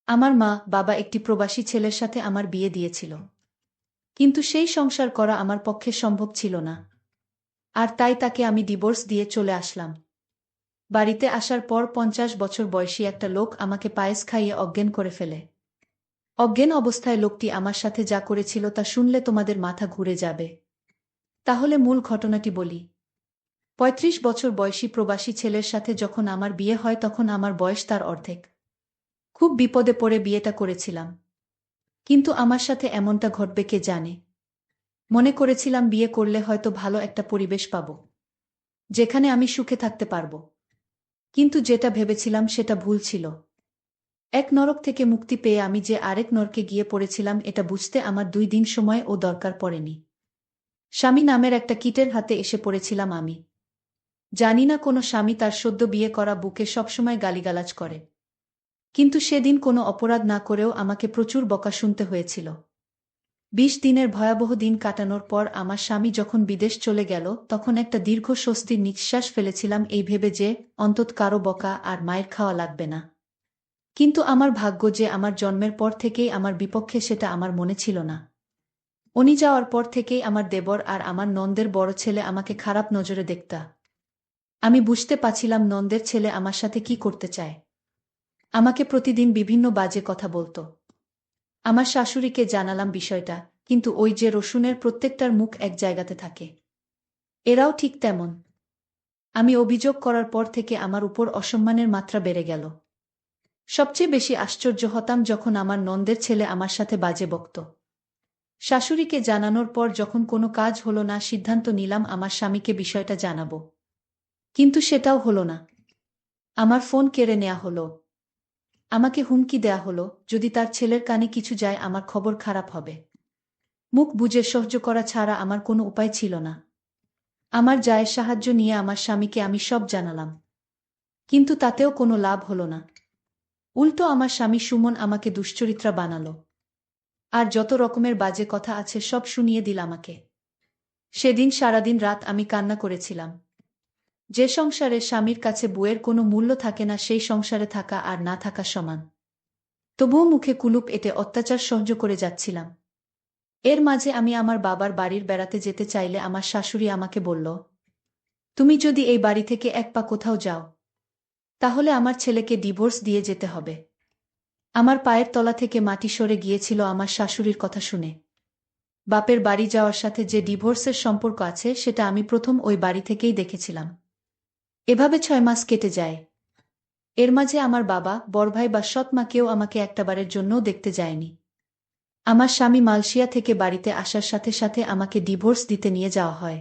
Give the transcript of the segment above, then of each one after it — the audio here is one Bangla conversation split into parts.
আমার মা বাবা একটি প্রবাসী ছেলের সাথে আমার বিয়ে দিয়েছিল, কিন্তু সেই সংসার করা আমার পক্ষে সম্ভব ছিল না। আর তাই তাকে আমি ডিভোর্স দিয়ে চলে আসলাম। বাড়িতে আসার পর 50 বছর বয়সী একটা লোক আমাকে পায়েস খাইয়ে অজ্ঞান করে ফেলে। অজ্ঞান অবস্থায় লোকটি আমার সাথে যা করেছিল তা শুনলে তোমাদের মাথা ঘুরে যাবে। তাহলে মূল ঘটনাটি বলি। 35 বছর বয়সী প্রবাসী ছেলের সাথে যখন আমার বিয়ে হয় তখন আমার বয়স তার অর্ধেক। খুব বিপদে পড়ে বিয়েটা করেছিলাম, কিন্তু আমার সাথে এমনটা ঘটবে কে জানে। মনে করেছিলাম বিয়ে করলে হয়তো ভালো একটা পরিবেশ পাব, যেখানে আমি সুখে থাকতে পারব। কিন্তু যেটা ভেবেছিলাম সেটা ভুল ছিল। এক নরক থেকে মুক্তি পেয়ে আমি যে আরেক নরকে গিয়ে পড়েছিলাম এটা বুঝতে আমার 2 দিন সময় ও দরকার পড়েনি। স্বামী নামের একটা কীটের হাতে এসে পড়েছিলাম আমি। জানি না কোনো স্বামী তার সদ্য বিয়ে করা বুকে সবসময় গালিগালাজ করে, কিন্তু সেদিন কোনো অপরাধ না করেও আমাকে প্রচুর বকা শুনতে হয়েছিল। 20 দিনের ভয়াবহ দিন কাটানোর পর আমার স্বামী যখন বিদেশ চলে গেল তখন একটা দীর্ঘ স্বস্তির নিঃশ্বাস ফেলেছিলাম এই ভেবে যে অন্তত কারো বকা আর মায়ের খাওয়া লাগবে না। কিন্তু আমার ভাগ্য যে আমার জন্মের পর থেকেই আমার বিপক্ষে সেটা আমার মনে ছিল না। উনি যাওয়ার পর থেকেই আমার দেবর আর আমার নন্দের বড় ছেলে আমাকে খারাপ নজরে দেখতা। আমি বুঝতে পারছিলাম নন্দের ছেলে আমার সাথে কি করতে চায়। আমাকে প্রতিদিন বিভিন্ন বাজে কথা বলতো। আমার শাশুড়িকে জানালাম বিষয়টা, কিন্তু ওই যে রসুনের প্রত্যেকটার মুখ এক জায়গাতে থাকে, এরাও ঠিক তেমন। আমি অভিযোগ করার পর থেকে আমার উপর অসম্মানের মাত্রা বেড়ে গেল। সবচেয়ে বেশি আশ্চর্য হতাম যখন আমার নন্দের ছেলে আমার সাথে বাজে বকত। শাশুড়িকে জানানোর পর যখন কোনো কাজ হলো না সিদ্ধান্ত নিলাম আমার স্বামীকে বিষয়টা জানাবো। কিন্তু সেটাও হলো না। আমার ফোন কেড়ে নেওয়া হলো। আমাকে হুমকি দেয়া হলো, যদি তার ছেলের কানে কিছু যায় আমার খবর খারাপ হবে। মুখ বুজে সহ্য করা ছাড়া আমার কোনো উপায় ছিল না। আমার জায়ের সাহায্য নিয়ে আমার স্বামীকে আমি সব জানালাম, কিন্তু তাতেও কোনো লাভ হলো না। উল্টো আমার স্বামী সুমন আমাকে দুশ্চরিত্রা বানালো, আর যত রকমের বাজে কথা আছে সব শুনিয়ে দিল আমাকে। সেদিন সারাদিন রাত আমি কান্না করেছিলাম। যে সংসারে স্বামীর কাছে বউয়ের কোনো মূল্য থাকে না সেই সংসারে থাকা আর না থাকা সমান। তবুও মুখে কুলুপ এঁটে অত্যাচার সহ্য করে যাচ্ছিলাম। এর মাঝে আমি আমার বাবার বাড়ির বেড়াতে যেতে চাইলে আমার শাশুড়ি আমাকে বলল, তুমি যদি এই বাড়ি থেকে এক পা কোথাও যাও তাহলে আমার ছেলেকে ডিভোর্স দিয়ে যেতে হবে। আমার পায়ের তলা থেকে মাটি সরে গিয়েছিল আমার শাশুড়ির কথা শুনে। বাপের বাড়ি যাওয়ার সাথে যে ডিভোর্সের সম্পর্ক আছে সেটা আমি প্রথম ওই বাড়ি থেকেই দেখেছিলাম। এভাবে 6 মাস কেটে যায়। এর মাঝে আমার বাবা, বড়ভাই বা সৎ মা কেউ আমাকে একটাবারের জন্যও দেখতে যায়নি। আমার স্বামী মালয়েশিয়া থেকে বাড়িতে আসার সাথে সাথে আমাকে ডিভোর্স দিতে নিয়ে যাওয়া হয়।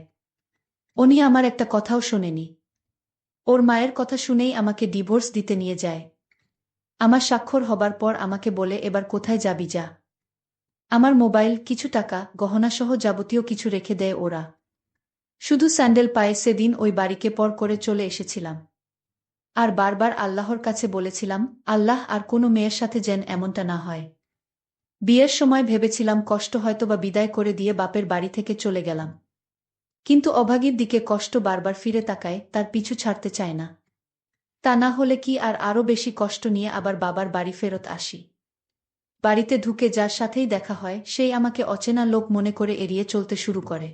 উনি আমার একটা কথাও শোনেনি। ওর মায়ের কথা শুনেই আমাকে ডিভোর্স দিতে নিয়ে যায়। আমার স্বাক্ষর হবার পর আমাকে বলে, এবার কোথায় যাবি যা। আমার মোবাইল, কিছু টাকা, গহনাসহ যাবতীয় কিছু রেখে দেয় ওরা। শুধু স্যান্ডেল পায়ে সেদিন ওই বাড়িকে পর করে চলে এসেছিলাম। আর বারবার আল্লাহর কাছে বলেছিলাম, আল্লাহ আর কোনো মেয়ের সাথে যেন এমনটা না হয়। বিয়ের সময় ভেবেছিলাম কষ্ট হয়তোবা বিদায় করে দিয়ে বাপের বাড়ি থেকে চলে গেলাম, কিন্তু অভাগীর দিকে কষ্ট বারবার ফিরে তাকায়, তার পিছু ছাড়তে চায় না। তা না হলে কি আর আরও বেশি কষ্ট নিয়ে আবার বাবার বাড়ি ফেরত আসি। বাড়িতে ঢুকে যার সাথেই দেখা হয় সেই আমাকে অচেনা লোক মনে করে এড়িয়ে চলতে শুরু করে।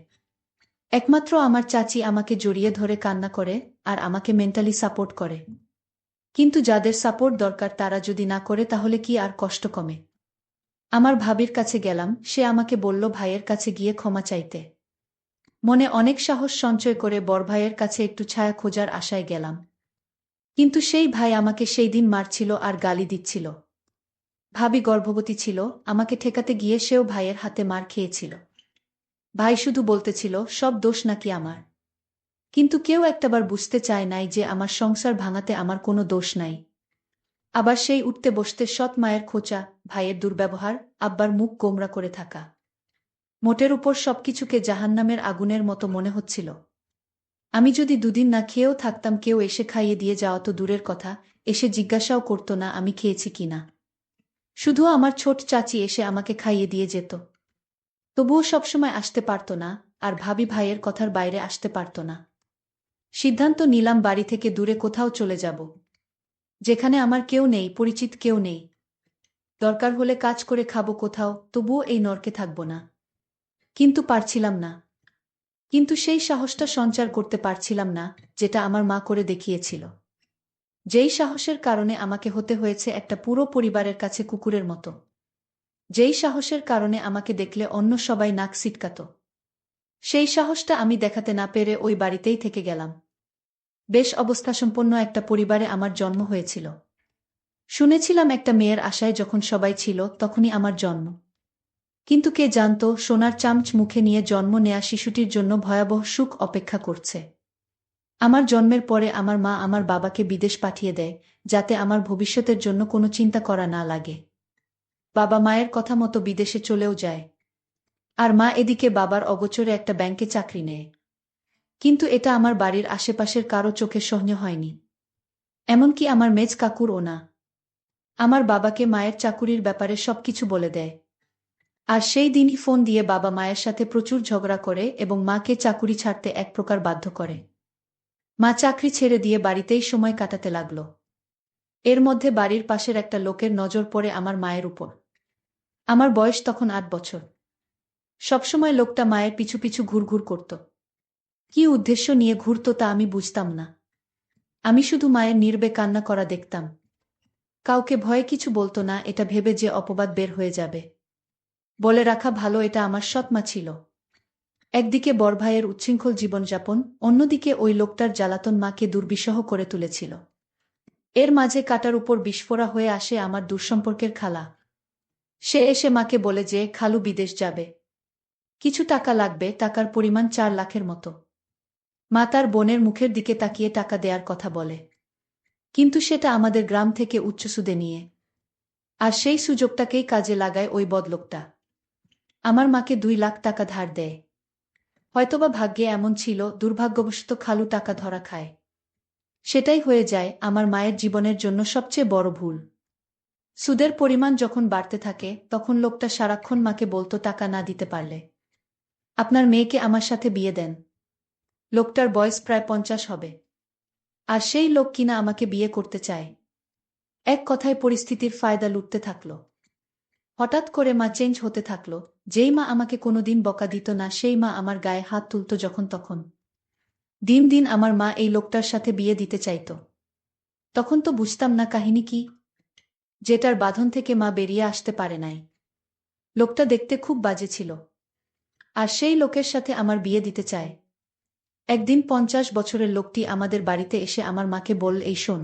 একমাত্র আমার চাচি আমাকে জড়িয়ে ধরে কান্না করে আর আমাকে মেন্টালি সাপোর্ট করে। কিন্তু যাদের সাপোর্ট দরকার তারা যদি না করে তাহলে কি আর কষ্ট কমে? আমার ভাবির কাছে গেলাম, সে আমাকে বলল ভাইয়ের কাছে গিয়ে ক্ষমা চাইতে। মনে অনেক সাহস সঞ্চয় করে বড় ভাইয়ের কাছে একটু ছায়া খোঁজার আশায় গেলাম। কিন্তু সেই ভাই আমাকে সেই দিন মারছিল আর গালি দিচ্ছিল। ভাবি গর্ভবতী ছিল, আমাকে ঠেকাতে গিয়ে সেও ভাইয়ের হাতে মার খেয়েছিল। ভাই শুধু বলতেছিল সব দোষ নাকি আমার। কিন্তু কেউ একটাবার বুঝতে চায় নাই যে আমার সংসার ভাঙাতে আমার কোনো দোষ নাই। আবার সেই উঠতে বসতে সৎ মায়ের খোঁচা, ভাইয়ের দুর্ব্যবহার, আব্বার মুখ গোমরা করে থাকা। মোটের উপর সবকিছুকে জাহান্নামের আগুনের মতো মনে হচ্ছিল। আমি যদি 2 দিন না খেয়েও থাকতাম কেউ এসে খাইয়ে দিয়ে যাওয়া তো দূরের কথা, এসে জিজ্ঞাসাও করত না আমি খেয়েছি কিনা। শুধু আমার ছোট চাচি এসে আমাকে খাইয়ে দিয়ে যেত। তবুও সবসময় আসতে পারত না, আর ভাবি ভাইয়ের কথার বাইরে আসতে পারত না। সিদ্ধান্ত নিলাম বাড়ি থেকে দূরে কোথাও চলে যাব, যেখানে আমার কেউ নেই, পরিচিত কেউ নেই। দরকার হলে কাজ করে খাবো কোথাও, তবুও এই নরকে থাকব না। কিন্তু পারছিলাম না। কিন্তু সেই সাহসটা সঞ্চার করতে পারছিলাম না, যেটা আমার মা করে দেখিয়েছিল। যেই সাহসের কারণে আমাকে হতে হয়েছে একটা পুরো পরিবারের কাছে কুকুরের মতো। যেই সাহসের কারণে আমাকে দেখলে অন্য সবাই নাক সিটকাত। সেই সাহসটা আমি দেখাতে না পেরে ওই বাড়িতেই থেকে গেলাম। বেশ অবস্থাসম্পন্ন একটা পরিবারে আমার জন্ম হয়েছিল। শুনেছিলাম একটা মেয়ের আশায় যখন সবাই ছিল তখনই আমার জন্ম। কিন্তু কে জানত সোনার চামচ মুখে নিয়ে জন্ম নেয়া শিশুটির জন্য ভয়াবহ সুখ অপেক্ষা করছে। আমার জন্মের পরে আমার মা আমার বাবাকে বিদেশ পাঠিয়ে দেয়, যাতে আমার ভবিষ্যতের জন্য কোনো চিন্তা করা না লাগে। বাবা মায়ের কথা মতো বিদেশে চলেও যায়। আর মা এদিকে বাবার অগোচরে একটা ব্যাংকে চাকরি নেয়। কিন্তু এটা আমার বাড়ির আশেপাশের কারো চোখে সহ্য হয়নি। এমনকি আমার মেজ কাকুরও না। আমার বাবাকে মায়ের চাকুরির ব্যাপারে সবকিছু বলে দেয়। আর সেই দিনই ফোন দিয়ে বাবা মায়ের সাথে প্রচুর ঝগড়া করে এবং মাকে চাকুরি ছাড়তে এক প্রকার বাধ্য করে। মা চাকরি ছেড়ে দিয়ে বাড়িতেই সময় কাটাতে লাগল। এর মধ্যে বাড়ির পাশের একটা লোকের নজর পড়ে আমার মায়ের উপর। আমার বয়স তখন ৮ বছর। সবসময় লোকটা মায়ের পিছু পিছু ঘুরঘুর করত। কী উদ্দেশ্য নিয়ে ঘুরত তা আমি বুঝতাম না। আমি শুধু মায়ের নীরবে কান্না করা দেখতাম। কাউকে ভয়ে কিছু বলতো না, এটা ভেবে যে অপবাদ বের হয়ে যাবে। বলে রাখা ভালো, এটা আমার সৎ মা ছিল। একদিকে বড় ভাইয়ের উচ্ছৃঙ্খল জীবনযাপন, অন্যদিকে ওই লোকটার জ্বালাতন মাকে দুর্বিষহ করে তুলেছিল। এর মাঝে কাটার উপর বিস্ফোরা হয়ে আসে আমার দূরসম্পর্কের খালা। সে এসে মাকে বলে যে খালু বিদেশ যাবে। কিছু টাকা লাগবে, টাকার পরিমাণ ৪ লাখের মতো। মা তার বোনের মুখের দিকে তাকিয়ে টাকা দেয়ার কথা বলে। কিন্তু সেটা আমাদের গ্রাম থেকে উচ্চ সুদে নিয়ে। আর সেই সুযোগটাকেই কাজে লাগায় ওই বদলোকটা। আমার মাকে ২ লাখ টাকা ধার দেয়। হয়তোবা ভাগ্যে এমন ছিল, দুর্ভাগ্যবশত খালু টাকা ধরা খায়। সেটাই হয়ে যায় আমার মায়ের জীবনের জন্য সবচেয়ে বড় ভুল। সুদের পরিমাণ যখন বাড়তে থাকে তখন লোকটা সারাক্ষণ মাকে বলতো টাকা না দিতে পারলে আপনার মেয়েকে আমার সাথে বিয়ে দেন। লোকটার বয়স প্রায় ৫০ হবে। আর সেই লোক কিনা আমাকে বিয়ে করতে চায়। এক কথায় পরিস্থিতির ফায়দা লুটতে থাকল। হঠাৎ করে মা চেঞ্জ হতে থাকল। যেই মা আমাকে কোনোদিন বকা দিত না, সেই মা আমার গায়ে হাত তুলত যখন তখন। দিন দিন আমার মা এই লোকটার সাথে বিয়ে দিতে চাইত। তখন তো বুঝতাম না কাহিনী কি, যেটার বাঁধন থেকে মা বেরিয়ে আসতে পারে নাই। লোকটা দেখতে খুব বাজে ছিল। আর সেই লোকের সাথে আমার বিয়ে দিতে চায়। একদিন ৫০ বছরের লোকটি আমাদের বাড়িতে এসে আমার মাকে বলল, এই শোন,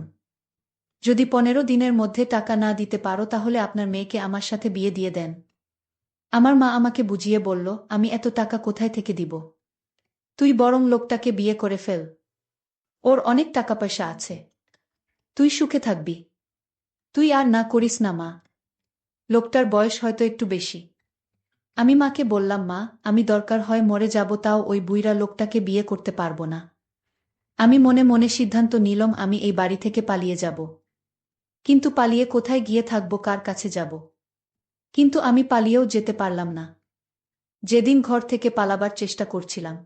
যদি ১৫ দিনের মধ্যে টাকা না দিতে পারো তাহলে আপনার মেয়েকে আমার সাথে বিয়ে দিয়ে দেন। আমার মা আমাকে বুঝিয়ে বলল, আমি এত টাকা কোথায় থেকে দিব? তুই বরং লোকটাকে বিয়ে করে ফেল। ওর অনেক টাকা পয়সা আছে। তুই সুখে থাকবি। তুই আর না করিস না মা। লোকটার বয়স হয়তো একটু বেশি। আমি মাকে বললাম, মা, আমি দরকার হয় মরে যাব, তাও ওই বুইড়া লোকটাকে বিয়ে করতে পারব না। আমি মনে মনে সিদ্ধান্ত নিলাম আমি এই বাড়ি থেকে পালিয়ে যাব। কিন্তু পালিয়ে কোথায় গিয়ে থাকব, কার কাছে যাব? কিন্তু আমি পালিয়েও যেতে পারলাম না। যেদিন ঘর থেকে পালাবার চেষ্টা করছিলাম,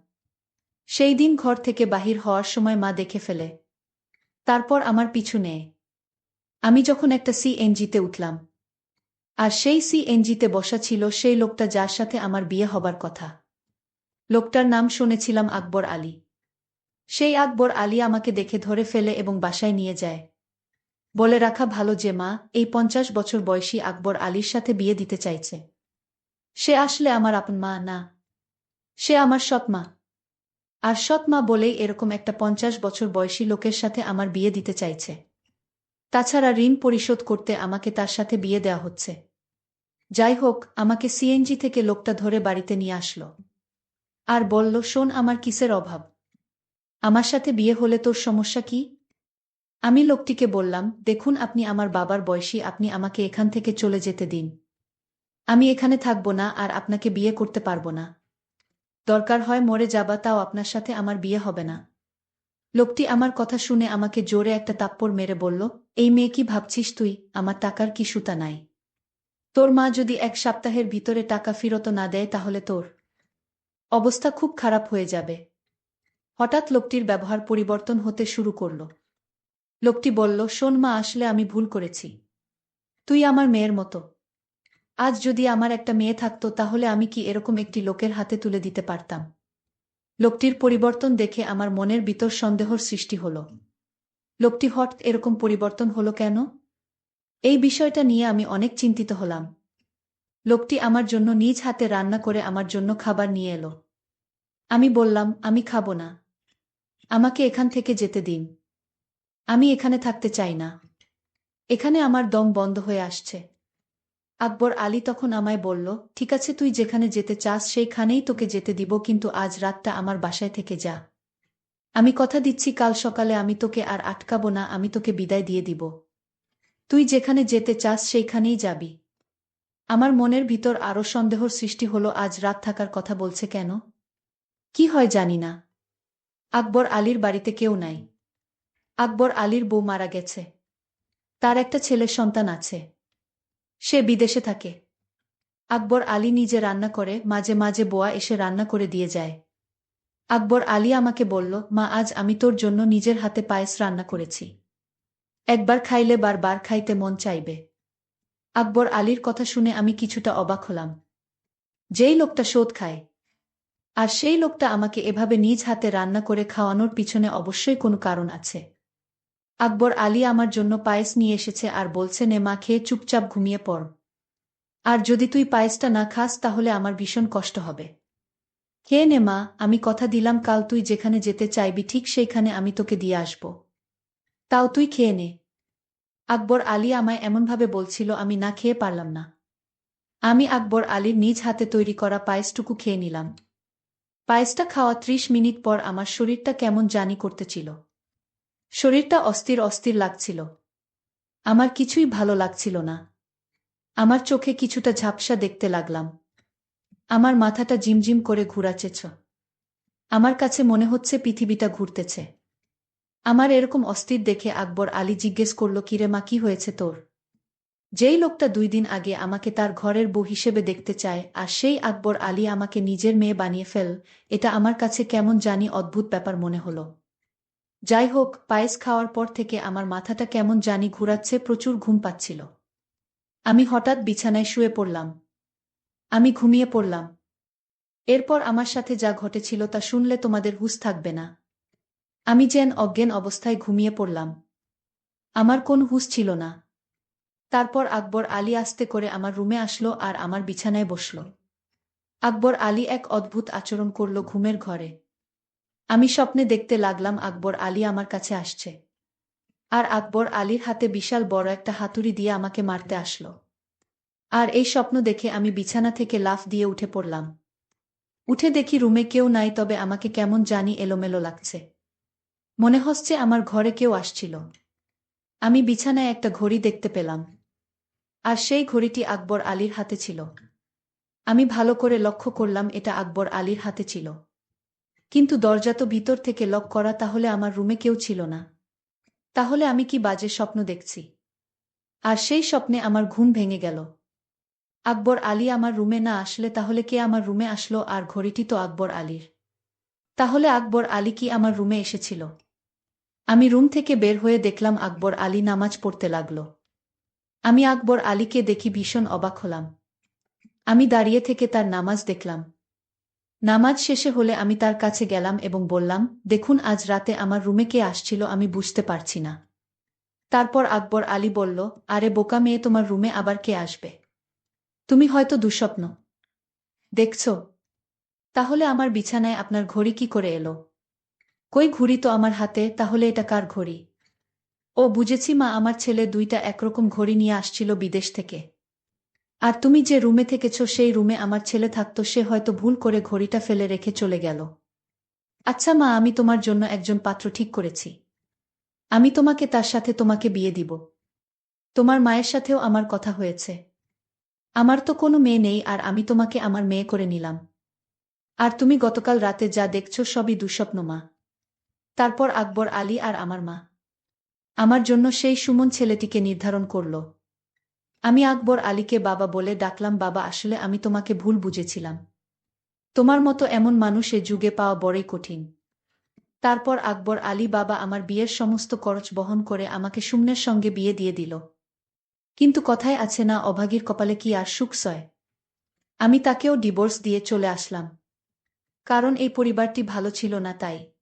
সেই দিন ঘর থেকে বাহির হওয়ার সময় মা দেখে ফেলে। তারপর আমার পিছু নেয়। আমি যখন একটা সিএনজিতে উঠলাম, আর সেই সিএনজিতে বসা ছিল সেই লোকটা যার সাথে আমার বিয়ে হবার কথা। লোকটার নাম শুনেছিলাম আকবর আলী। সেই আকবর আলী আমাকে দেখে ধরে ফেলে এবং বাসায় নিয়ে যায়। বলে রাখা ভালো যে মা এই ৫০ বছর বয়সী আকবর আলীর সাথে বিয়ে দিতে চাইছে। সে আসলে আমার আপন মা না, সে আমার সৎ মা। আর সৎ মা বলেই এরকম একটা ৫০ বছর বয়সী লোকের সাথে আমার বিয়ে দিতে চাইছে। তাছাড়া ঋণ পরিশোধ করতে আমাকে তার সাথে বিয়ে দেওয়া হচ্ছে। যাই হোক, আমাকে সিএনজি থেকে লোকটা ধরে বাড়িতে নিয়ে আসলো। আর বলল, শোন, আমার কিসের অভাব? আমার সাথে বিয়ে হলে তোর সমস্যা কি? আমি লোকটিকে বললাম, দেখুন, আপনি আমার বাবার বয়সী, আপনি আমাকে এখান থেকে চলে যেতে দিন। আমি এখানে থাকব না আর আপনাকে বিয়ে করতে পারব না। দরকার হয় মরে যাবা, তাও আপনার সাথে আমার বিয়ে হবে না। লোকটি আমার কথা শুনে আমাকে জোরে একটা থাপ্পড় মেরে বলল, এই মেয়ে, কি ভাবছিস তুই? আমার টাকার কি সুতা নাই? তোর মা যদি ১ সপ্তাহের ভিতরে টাকা ফেরত না দেয় তাহলে তোর অবস্থা খুব খারাপ হয়ে যাবে। হঠাৎ লোকটির ব্যবহার পরিবর্তন হতে শুরু করল। লোকটি বলল, শোন মা, আসলে আমি ভুল করেছি। তুই আমার মেয়ের মতো। আজ যদি আমার একটা মেয়ে থাকতো তাহলে আমি কি এরকম একটি লোকের হাতে তুলে দিতে পারতাম? লোকটির পরিবর্তন দেখে আমার মনের ভিতর সন্দেহর সৃষ্টি হল। লোকটি হঠাৎ এরকম পরিবর্তন হলো কেন? এই বিষয়টা নিয়ে আমি অনেক চিন্তিত হলাম। লোকটি আমার জন্য নিজ হাতে রান্না করে আমার জন্য খাবার নিয়ে এলো। আমি বললাম, আমি খাবো না। আমাকে এখান থেকে যেতে দিন। আমি এখানে থাকতে চাই না। এখানে আমার দম বন্ধ হয়ে আসছে। আকবর আলী তখন আমায় বলল, ঠিক আছে, তুই যেখানে যেতে চাস সেইখানেই তোকে যেতে দিব, কিন্তু আজ রাতটা আমার বাসায় থেকে যা। আমি কথা দিচ্ছি কাল সকালে আমি তোকে আর আটকাবো না, আমি তোকে বিদায় দিয়ে দিব। তুই যেখানে যেতে চাস সেইখানেই যাবি। আমার মনের ভিতর আরও সন্দেহর সৃষ্টি হলো, আজ রাত থাকার কথা বলছে কেন? কি হয় জানি না। আকবর আলীর বাড়িতে কেউ নাই। আকবর আলীর বউ মারা গেছে। তার একটা ছেলে সন্তান আছে। সে বিদেশে থাকে। আকবর আলী নিজে রান্না করে, মাঝে মাঝে বোয়া এসে রান্না করে দিয়ে যায়। আকবর আলী আমাকে বলল, মা, আজ আমি তোর জন্য নিজের হাতে পায়েস রান্না করেছি। একবার খাইলে বারবার খাইতে মন চাইবে। আকবর আলীর কথা শুনে আমি কিছুটা অবাক হলাম। যেই লোকটা সুদ খায়, আর সেই লোকটা আমাকে এভাবে নিজ হাতে রান্না করে খাওয়ানোর পিছনে অবশ্যই কোনো কারণ আছে। আকবর আলী আমার জন্য পায়েস নিয়ে এসেছে আর বলছে, নে মা, খেয়ে চুপচাপ ঘুমিয়ে পড়। আর যদি তুই পায়েসটা না খাস তাহলে আমার ভীষণ কষ্ট হবে। খেয়ে নে মা, আমি কথা দিলাম কাল তুই যেখানে যেতে চাইবি ঠিক সেইখানে আমি তোকে দিয়ে আসব। তাও তুই খেয়ে নে। আকবর আলী আমায় এমনভাবে বলছিল, আমি না খেয়ে পারলাম না। আমি আকবর আলীর নিজ হাতে তৈরি করা পায়েসটুকু খেয়ে নিলাম। পায়েসটা খাওয়া ৩০ মিনিট পর আমার শরীরটা কেমন জানি করতেছিল। শরীরটা অস্থির অস্থির লাগছিল। আমার কিছুই ভালো লাগছিল না। আমার চোখে কিছুটা ঝাপসা দেখতে লাগলাম। আমার মাথাটা ঝিমঝিম করে ঘুরাচ্ছেছ। আমার কাছে মনে হচ্ছে পৃথিবীটা ঘুরতেছে। আমার এরকম অস্থির দেখে আকবর আলী জিজ্ঞেস করল, কিরে মা, কি হয়েছে তোর? যেই লোকটা ২ দিন আগে আমাকে তার ঘরের বউ হিসেবে দেখতে চায়, আর সেই আকবর আলী আমাকে নিজের মেয়ে বানিয়ে ফেল, এটা আমার কাছে কেমন জানি অদ্ভুত ব্যাপার মনে হলো। যাই হোক, পায়েস খাওয়ার পর থেকে আমার মাথাটা কেমন জানি ঘুরাচ্ছে, প্রচুর ঘুম পাচ্ছিল। আমি হঠাৎ বিছানায় শুয়ে পড়লাম। আমি ঘুমিয়ে পড়লাম। এরপর আমার সাথে যা ঘটেছিল তা শুনলে তোমাদের হুঁশ থাকবে না। আমি যেন অজ্ঞান অবস্থায় ঘুমিয়ে পড়লাম। আমার কোন হুঁশ ছিল না। তারপর আকবর আলী আস্তে করে আমার রুমে আসলো আর আমার বিছানায় বসল। আকবর আলী এক অদ্ভুত আচরণ করল ঘুমের ঘরে। আমি স্বপ্নে দেখতে লাগলাম আকবর আলী আমার কাছে আসছে। আর আকবর আলীর হাতে বিশাল বড় একটা হাতুড়ি দিয়ে আমাকে মারতে আসলো। আর এই স্বপ্ন দেখে আমি বিছানা থেকে লাফ দিয়ে উঠে পড়লাম। উঠে দেখি রুমে কেউ নাই, তবে আমাকে কেমন জানি এলোমেলো লাগছে। মনে হচ্ছে আমার ঘরে কেউ আসছিল। আমি বিছানায় একটা ঘড়ি দেখতে পেলাম। আর সেই ঘড়িটি আকবর আলীর হাতে ছিল। আমি ভালো করে লক্ষ্য করলাম এটা আকবর আলীর হাতে ছিল। কিন্তু দরজা তো ভিতর থেকে লক করা, তাহলে আমার রুমে কেউ ছিল না। তাহলে আমি কি বাজে স্বপ্ন দেখছি? আর সেই স্বপ্নে আমার ঘুম ভেঙে গেল। আকবর আলী আমার রুমে না আসলে তাহলে কে আমার রুমে আসলো? আর ঘড়িটি তো আকবর আলীর। তাহলে আকবর আলী কি আমার রুমে এসেছিল? আমি রুম থেকে বের হয়ে দেখলাম আকবর আলী নামাজ পড়তে লাগল। আমি আকবর আলীকে দেখি ভীষণ অবাক হলাম। আমি দাঁড়িয়ে থেকে তার নামাজ দেখলাম। নামাজ শেষে হলে আমি তার কাছে গেলাম এবং বললাম, দেখুন, আজ রাতে আমার রুমে কে আসছিল আমি বুঝতে পারছি না। তারপর আকবর আলী বলল, আরে বোকা মেয়ে, তোমার রুমে আবার কে আসবে? তুমি হয়তো দুঃস্বপ্ন দেখছ। তাহলে আমার বিছানায় আপনার ঘড়ি কি করে এলো? কই, ঘড়ি তো আমার হাতে, তাহলে এটা কার ঘড়ি? ও বুঝেছি মা, আমার ছেলে ২টা একরকম ঘড়ি নিয়ে আসছিল বিদেশ থেকে। আর তুমি যে রুমে থেকেছ সেই রুমে আমার ছেলে থাকতো, সে হয়তো ভুল করে ঘড়িটা ফেলে রেখে চলে গেল। আচ্ছা মা, আমি তোমার জন্য একজন পাত্র ঠিক করেছি। আমি তোমাকে তার সাথে তোমাকে বিয়ে দিব। তোমার মায়ের সাথেও আমার কথা হয়েছে। আমার তো কোনো মেয়ে নেই, আর আমি তোমাকে আমার মেয়ে করে নিলাম। আর তুমি গতকাল রাতে যা দেখছো সবই দুঃস্বপ্ন মা। তারপর আকবর আলী আর আমার মা আমার জন্য সেই সুমন ছেলেটিকে নির্ধারণ করল। আমি আকবর আলীকে বাবা বলে ডাকলাম। বাবা, আসলে আমি তোমাকে ভুল বুঝেছিলাম। তোমার মতো এমন মানুষ এ যুগে পাওয়া বড়ই কঠিন। তারপর আকবর আলী বাবা আমার বিয়ের সমস্ত খরচ বহন করে আমাকে সুমনের সঙ্গে বিয়ে দিয়ে দিল। কিন্তু কথায় আছে না, অভাগীর কপালে কি আর সুখ সয়। আমি তাকেও ডিভোর্স দিয়ে চলে আসলাম। কারণ এই পরিবারটি ভালো ছিল না তাই।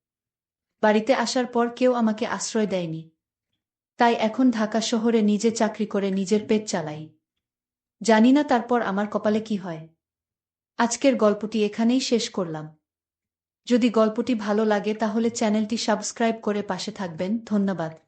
বাড়িতে আসার পর কেউ আমাকে আশ্রয় দেয়নি। তাই এখন ঢাকা শহরে নিজে চাকরি করে নিজের পেট চালাই। জানি না তারপর আমার কপালে কি হয়। আজকের গল্পটি এখানেই শেষ করলাম। যদি গল্পটি ভালো লাগে তাহলে চ্যানেলটি সাবস্ক্রাইব করে পাশে থাকবেন। ধন্যবাদ।